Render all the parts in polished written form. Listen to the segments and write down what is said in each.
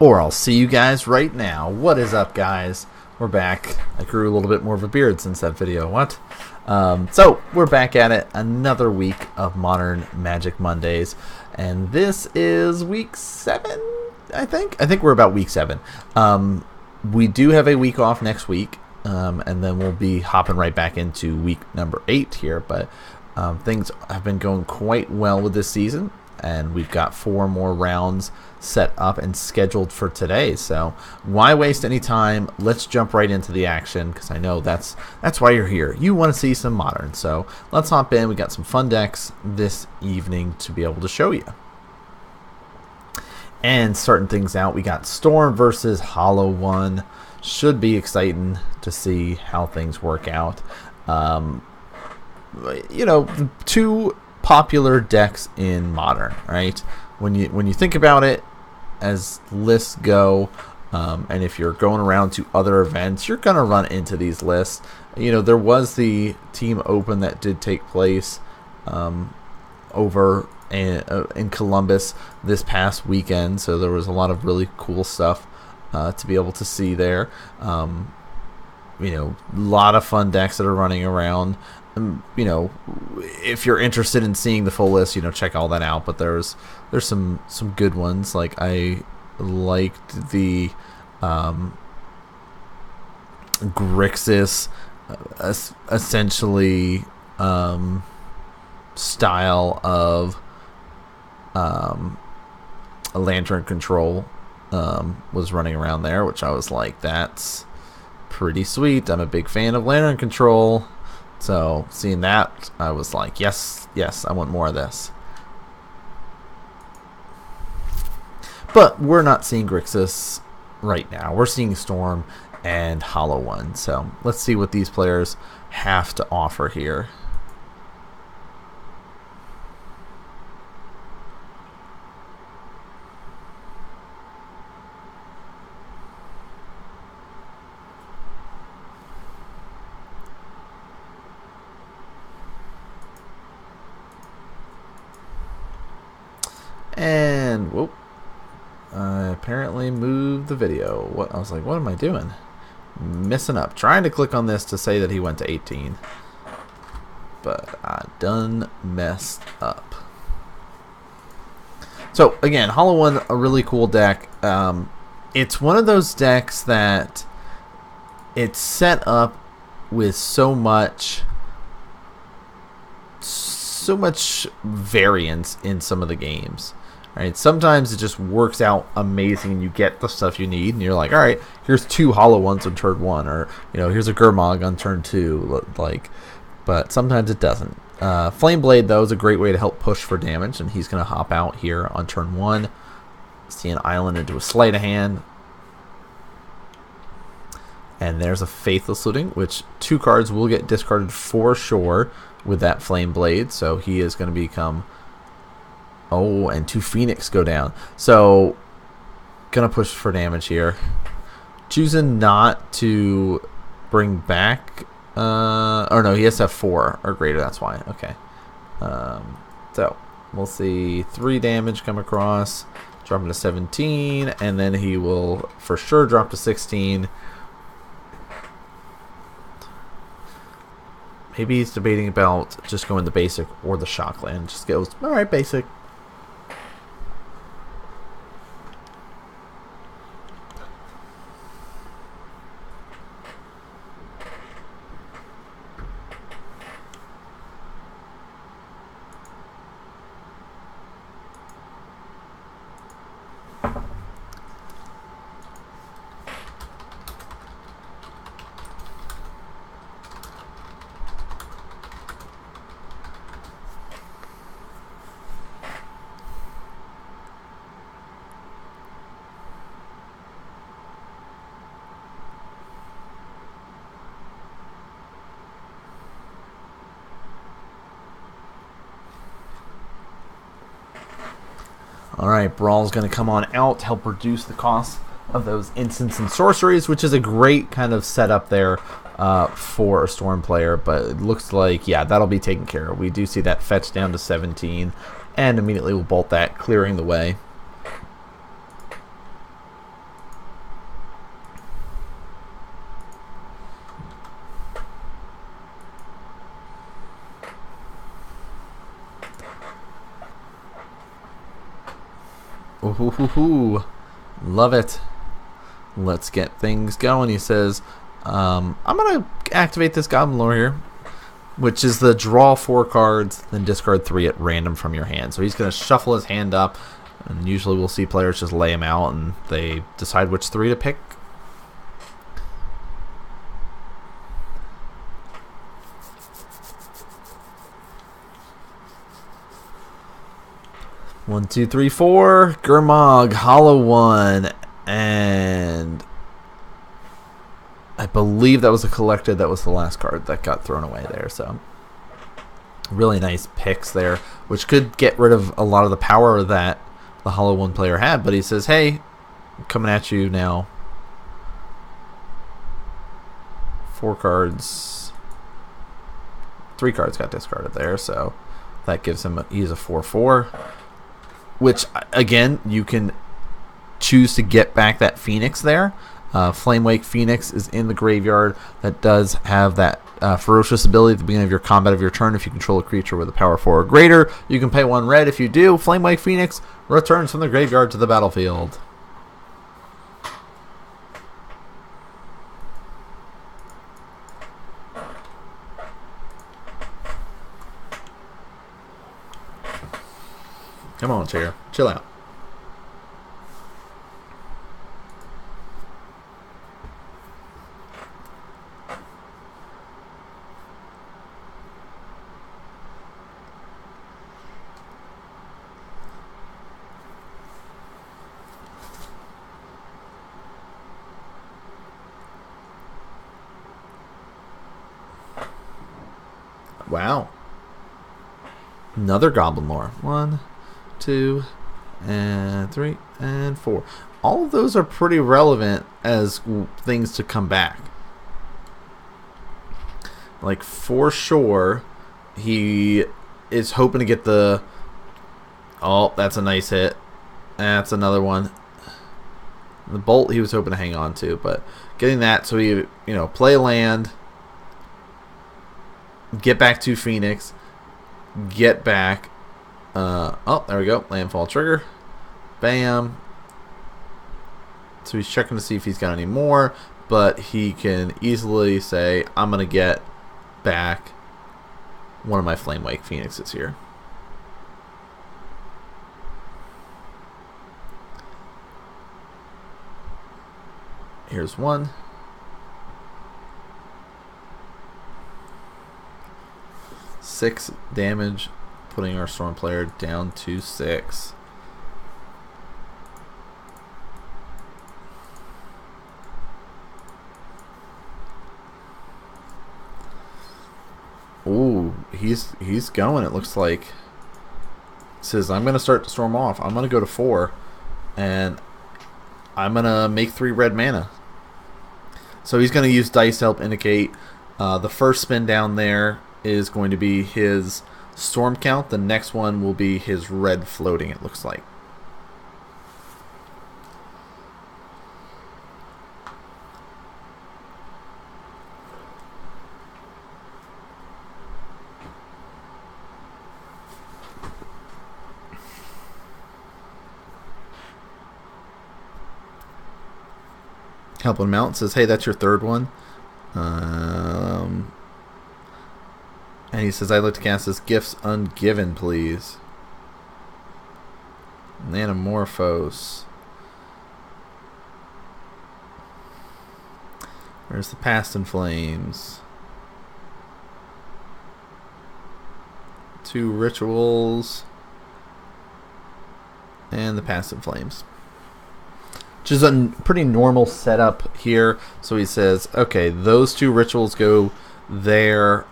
Or I'll see you guys right now. What is up, guys? We're back. I grew a little bit more of a beard since that video. What? So, we're back at it. Another week of Modern Magic Mondays. And this is week 7, I think. I think we're about week 7. We do have a week off next week. And then we'll be hopping right back into week number 8 here. But things have been going quite well with this season. And we've got 4 more rounds set up and scheduled for today. So why waste any time? Let's jump right into the action, because I know that's why you're here. You want to see some Modern. So let's hop in. We got some fun decks this evening to be able to show you. And starting things out, we got Storm versus Hollow One. Should be exciting to see how things work out. You know, 2 popular decks in Modern, right? When you think about it as lists go, and if you're going around to other events, you're gonna run into these lists. You know, there was the Team Open that did take place over in Columbus this past weekend, so there was a lot of really cool stuff to be able to see there. You know, a lot of fun decks that are running around. You know, if you're interested in seeing the full list, you know, check all that out. But there's some good ones. Like I liked the Grixis, essentially style of a Lantern Control was running around there, which I was like, that's pretty sweet. I'm a big fan of Lantern Control. So, seeing that, I was like, yes, I want more of this. But we're not seeing Grixis right now. We're seeing Storm and Hollow One. So, let's see what these players have to offer here. And whoop, I apparently moved the video. What I was like, what am I doing? Messing up. Trying to click on this to say that he went to 18, but I done messed up. So again, Hollow One, a really cool deck. It's one of those decks that it's set up with so much variance in some of the games. Right? Sometimes it just works out amazing and you get the stuff you need and you're like, all right, here's 2 Hollow Ones on turn 1, or you know, here's a Gurmag on turn 2, like, but sometimes it doesn't. Flame Blade, though, is a great way to help push for damage, and he's going to hop out here on turn 1. See an island into a sleight of hand. And there's a Faithless Looting, which 2 cards will get discarded for sure with that Flame Blade, so he is going to become... Oh, and 2 Phoenix go down. So, gonna push for damage here. Choosing not to bring back... or no, he has to have 4 or greater, that's why. Okay. So, we'll see 3 damage come across. Drop him to 17, and then he will for sure drop to 16. Maybe he's debating about just going the basic or the Shockland. Just goes, alright, basic. Alright, Brawl's going to come on out to help reduce the cost of those instants and sorceries, which is a great kind of setup there for a Storm player. But it looks like, yeah, that'll be taken care of. We do see that fetch down to 17, and immediately we'll bolt that, clearing the way. Ooh, love it. Let's get things going. He says, I'm going to activate this Goblin Lore here, which is the draw 4 cards, then discard 3 at random from your hand. So he's going to shuffle his hand up, and usually we'll see players just lay them out, and they decide which 3 to pick. One, two, three, four. Gurmag, Hollow One, and I believe that was a collected. That was the last card that got thrown away there. So really nice picks there, which could get rid of a lot of the power that the Hollow One player had. But he says, "Hey, I'm coming at you now. 4 cards, 3 cards got discarded there, so that gives him he's a 4/4." Which, again, you can choose to get back that Phoenix there. Flamewake Phoenix is in the graveyard. That does have that ferocious ability at the beginning of your combat of your turn. If you control a creature with a power 4 or greater, you can pay 1 red. If you do, Flamewake Phoenix returns from the graveyard to the battlefield. Come on, chair. Chill out. Wow. Another Goblin Lore. 1, 2, and 3, and 4. All of those are pretty relevant as things to come back. Like, for sure, he is hoping to get the... Oh, that's a nice hit. That's another one. The Bolt he was hoping to hang on to, but getting that, so he, play land, get back to Phoenix, get back... oh, there we go. Landfall trigger. Bam. So he's checking to see if he's got any more, but he can easily say, I'm going to get back one of my Flamewake Phoenixes here. Here's one. Six damage, putting our Storm player down to 6. Ooh, he's going, it looks like. Says, I'm going to start to storm off. I'm going to go to 4, and I'm going to make 3 red mana. So he's going to use dice to help indicate. The first spin down there is going to be his storm count. The next one will be his red floating, it looks like. Helping him out, says, hey, that's your 3rd one. And he says, I'd like to cast this Gifts Ungiven, please. Nanamorphose. Where's the Past in Flames? 2 rituals. And the Past in Flames. Which is a pretty normal setup here. So he says, okay, those 2 rituals go there.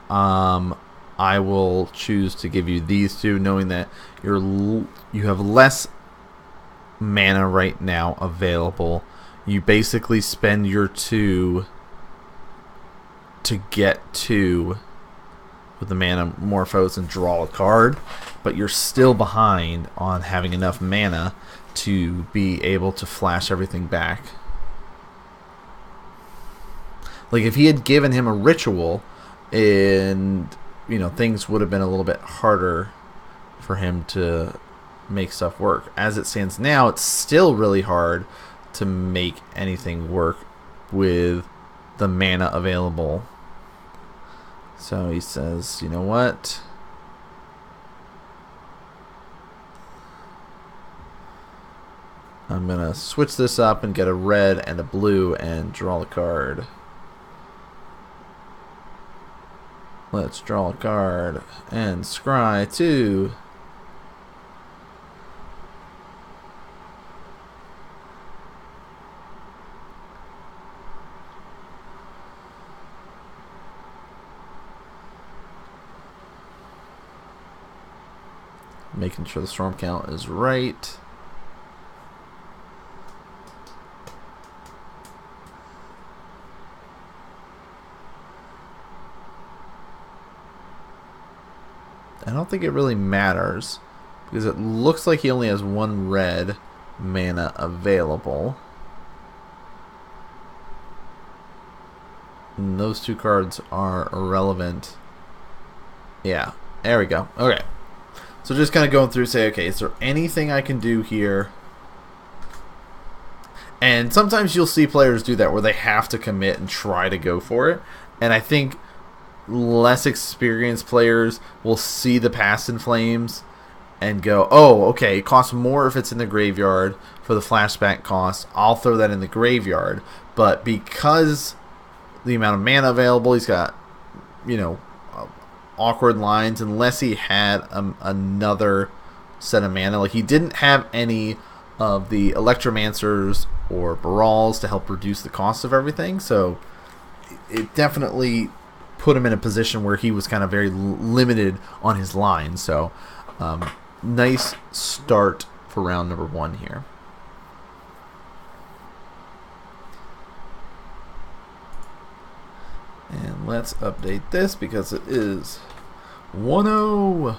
I will choose to give you these 2, knowing that you have less mana right now available. You basically spend your 2 to get 2 with the Manamorphose and draw a card, but you're still behind on having enough mana to be able to flash everything back. Like, if he had given him a ritual, and things would have been a little bit harder for him to make stuff work. As it stands now, it's still really hard to make anything work with the mana available. So he says, you know what? I'm going to switch this up and get a red and a blue and draw a card. Let's draw a card and scry 2. Making sure the storm count is right. I don't think it really matters because it looks like he only has 1 red mana available. And those 2 cards are irrelevant. Yeah, there we go. Okay. So just kind of going through, say, okay, is there anything I can do here? And sometimes you'll see players do that where they have to commit and try to go for it. And I think less experienced players will see the Past in Flames and go, oh, okay, it costs more if it's in the graveyard for the flashback cost. I'll throw that in the graveyard. But because the amount of mana available, he's got, you know, awkward lines, unless he had another set of mana. Like, he didn't have any of the Electromancers or Barals to help reduce the cost of everything, so it definitely put him in a position where he was kind of very limited on his line. So nice start for round number 1 here. And let's update this because it is 1-0.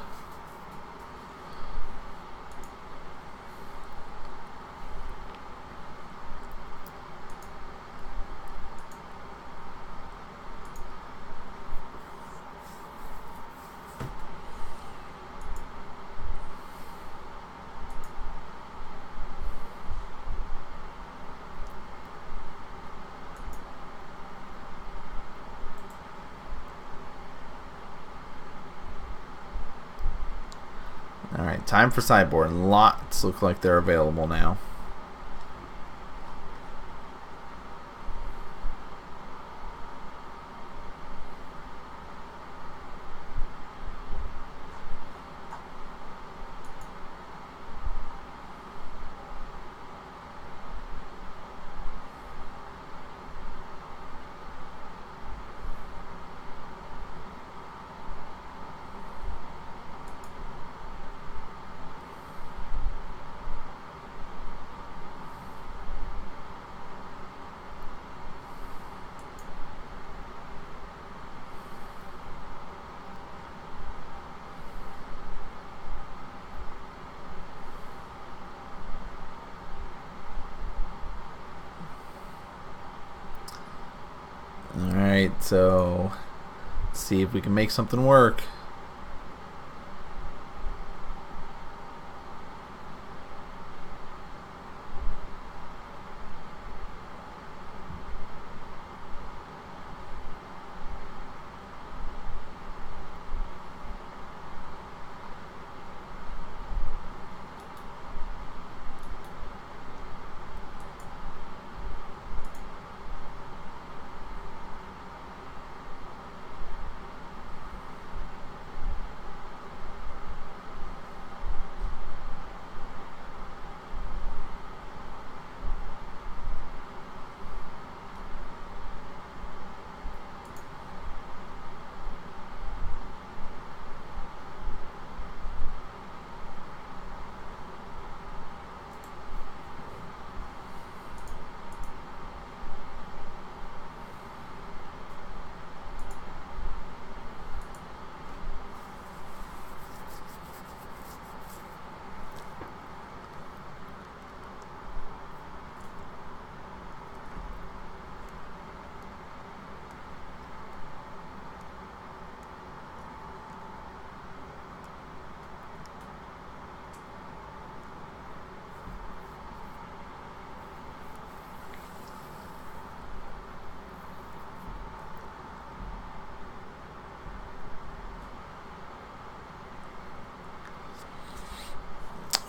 Alright, time for sideboard. Lots look like they're available now. Alright, so let's see if we can make something work.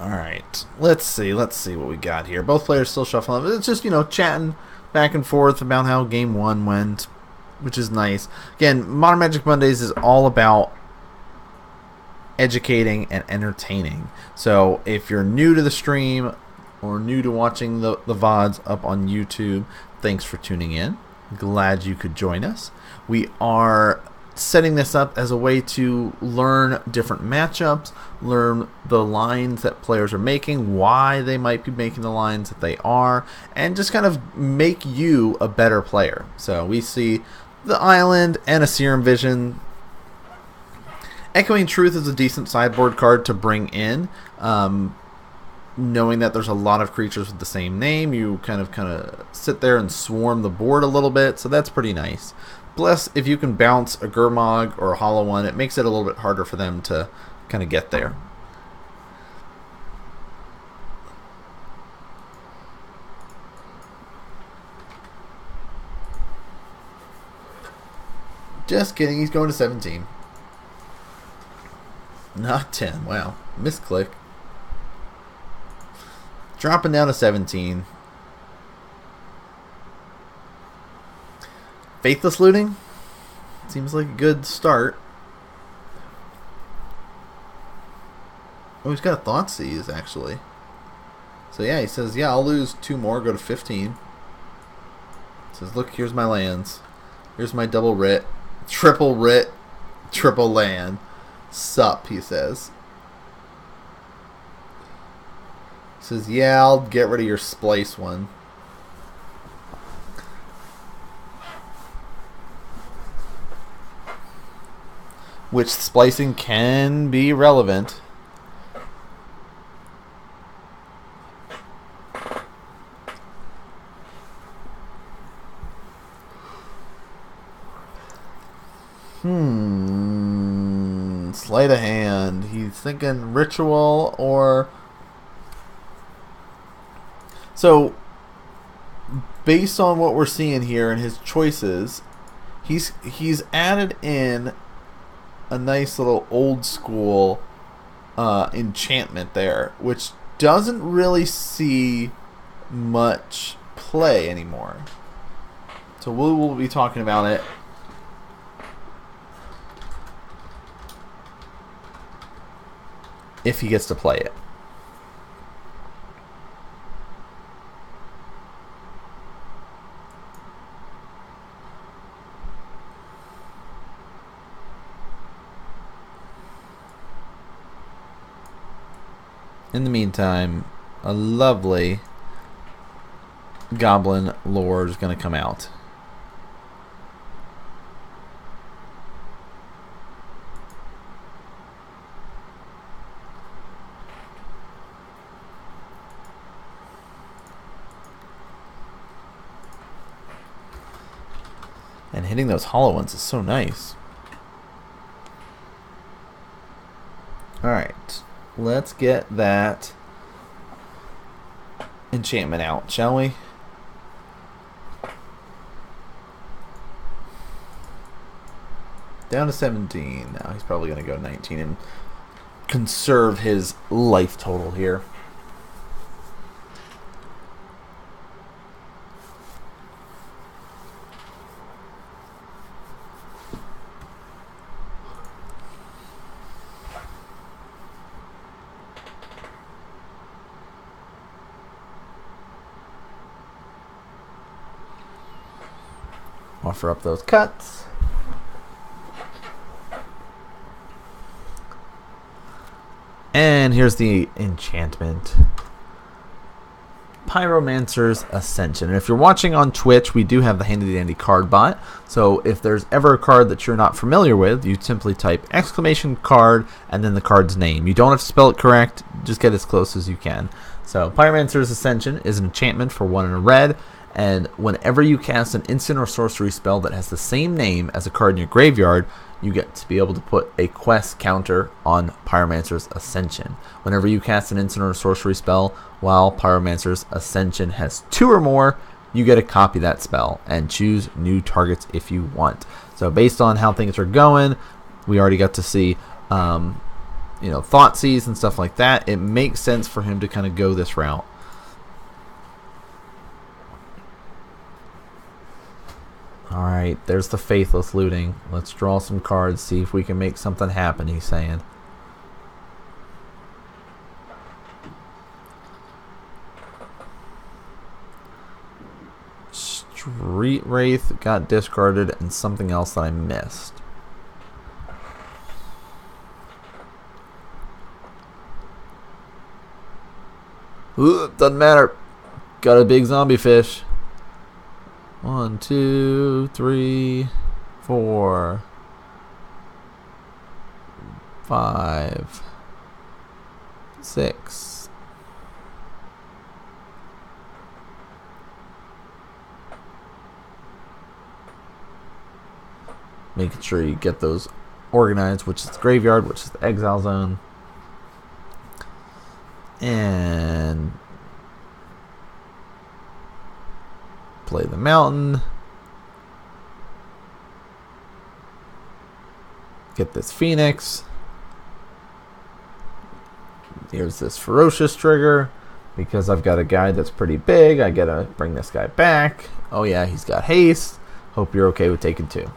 Alright, let's see what we got here. Both players still shuffling. It's just, chatting back and forth about how game 1 went, which is nice. Again, Modern Magic Mondays is all about educating and entertaining. So if you're new to the stream or new to watching the VODs up on YouTube, thanks for tuning in. Glad you could join us. We are setting this up as a way to learn different matchups, learn the lines that players are making, why they might be making the lines that they are, and just kind of make you a better player. So we see the Island and a Serum Vision. Echoing Truth is a decent sideboard card to bring in. Knowing that there's a lot of creatures with the same name, you kind of sit there and swarm the board a little bit, so that's pretty nice. Plus, if you can bounce a Gurmag or a Hollow One, it makes it a little bit harder for them to kind of get there. Just kidding, he's going to 17. Not 10, wow. Misclick. Dropping down to 17. Faithless Looting? Seems like a good start. Oh, he's got a Thoughtseize, actually. So yeah, he says, yeah, I'll lose 2 more, go to 15. Says, look, here's my lands. Here's my double writ. Triple writ. Triple land. Sup, he says. He says, yeah, I'll get rid of your Splice one. Which splicing can be relevant. Sleight of hand. He's thinking ritual or... So, based on what we're seeing here and his choices, he's added in a nice little old school enchantment there, which doesn't really see much play anymore. So we'll be talking about it. If he gets to play it. In the meantime, a lovely Goblin lore is going to come out. And hitting those hollow ones is so nice. Alright. Let's get that enchantment out, shall we? Down to 17. Now he's probably going to go 19 and conserve his life total here. Offer up those cuts. And here's the enchantment. Pyromancer's Ascension. And if you're watching on Twitch, we do have the handy dandy card bot. So if there's ever a card that you're not familiar with, you simply type !card and then the card's name. You don't have to spell it correct, just get as close as you can. So Pyromancer's Ascension is an enchantment for 1 and a red. And whenever you cast an instant or sorcery spell that has the same name as a card in your graveyard, you get to be able to put a quest counter on Pyromancer's Ascension. Whenever you cast an instant or sorcery spell while Pyromancer's Ascension has 2 or more, you get to copy that spell and choose new targets if you want. So based on how things are going, we already got to see Thoughtseize and stuff like that, it makes sense for him to kind of go this route. Alright, there's the Faithless looting. Let's draw some cards, see if we can make something happen, he's saying. Street Wraith got discarded, and something else that I missed. Ooh, doesn't matter. Got a big zombie fish. 1, 2, 3, 4, 5, 6. Making sure you get those organized, which is the graveyard, which is the exile zone. And play the mountain. Get this Phoenix. Here's this Ferocious trigger. Because I've got a guy that's pretty big, I gotta bring this guy back. Oh yeah, he's got haste. Hope you're okay with taking 2.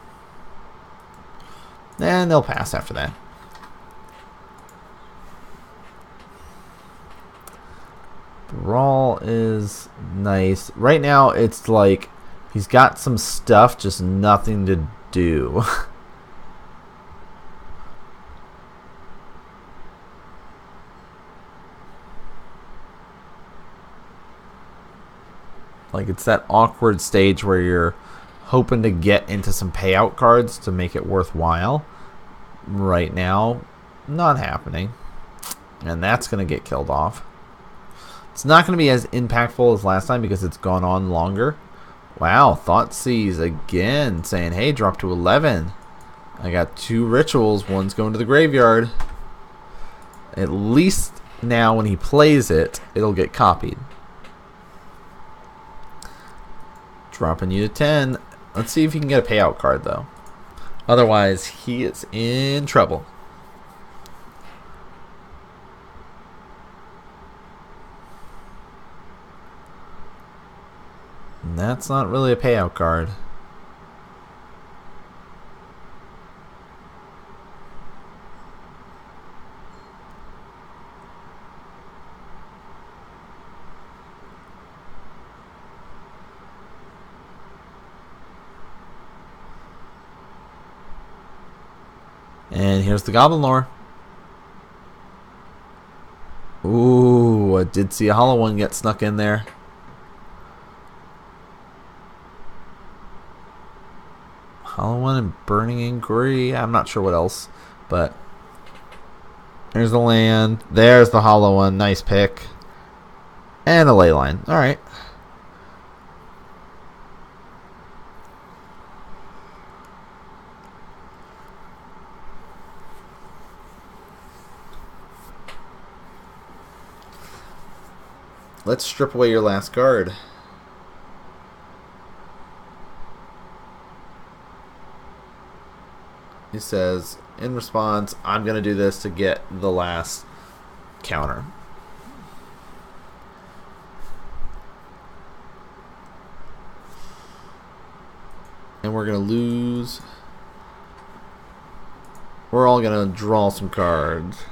And they'll pass after that. Brawl is nice. Right now, it's like he's got some stuff, just nothing to do. Like, it's that awkward stage where you're hoping to get into some payout cards to make it worthwhile. Right now, not happening. And that's going to get killed off. It's not going to be as impactful as last time because it's gone on longer. Wow, Thoughtseize again, saying, hey, drop to 11. I got 2 rituals. One's going to the graveyard. At least now when he plays it, it'll get copied. Dropping you to 10. Let's see if he can get a payout card, though. Otherwise, he is in trouble. And that's not really a payout card. And here's the Goblin Lore. Ooh, I did see a hollow one get snuck in there. Hollow one and Burning Inquiry. I'm not sure what else, but there's the land. There's the hollow one. Nice pick. And a ley line. All right. Let's strip away your last guard. He says, in response, I'm going to do this to get the last counter. And we're going to lose. We're all going to draw some cards.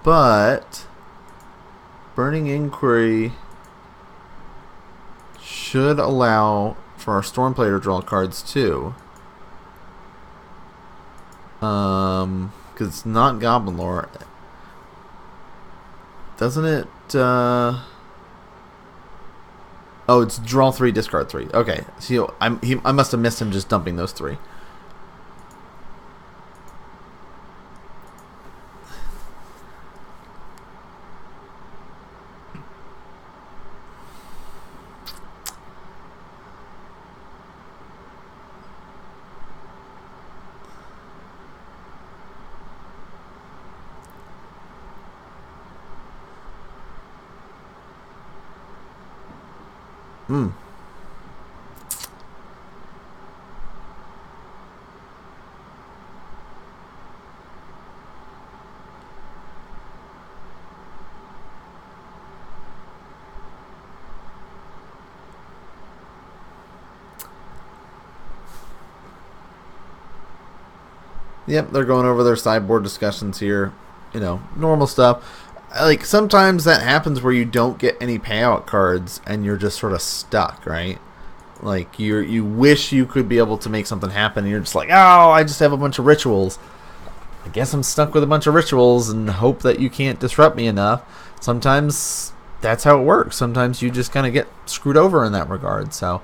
But Burning Inquiry should allow for our Stormplayer to draw cards too. Because it's not Goblin Lore. Doesn't it? Oh, it's draw 3, discard 3. Okay, so I must have missed him just dumping those 3. Hmm. Yep, they're going over their sideboard discussions here. You know, normal stuff. Like, sometimes that happens where you don't get any payout cards and you're just sort of stuck, right? Like, you wish you could be able to make something happen and you're just like, oh, I just have a bunch of rituals. I guess I'm stuck with a bunch of rituals and hope that you can't disrupt me enough. Sometimes that's how it works. Sometimes you just kind of get screwed over in that regard. So,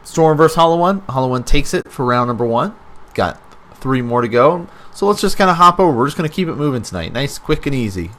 Storm versus Hollow One. Hollow One takes it for round number 1. Got 3 more to go. So let's just kind of hop over. We're just going to keep it moving tonight. Nice, quick, and easy.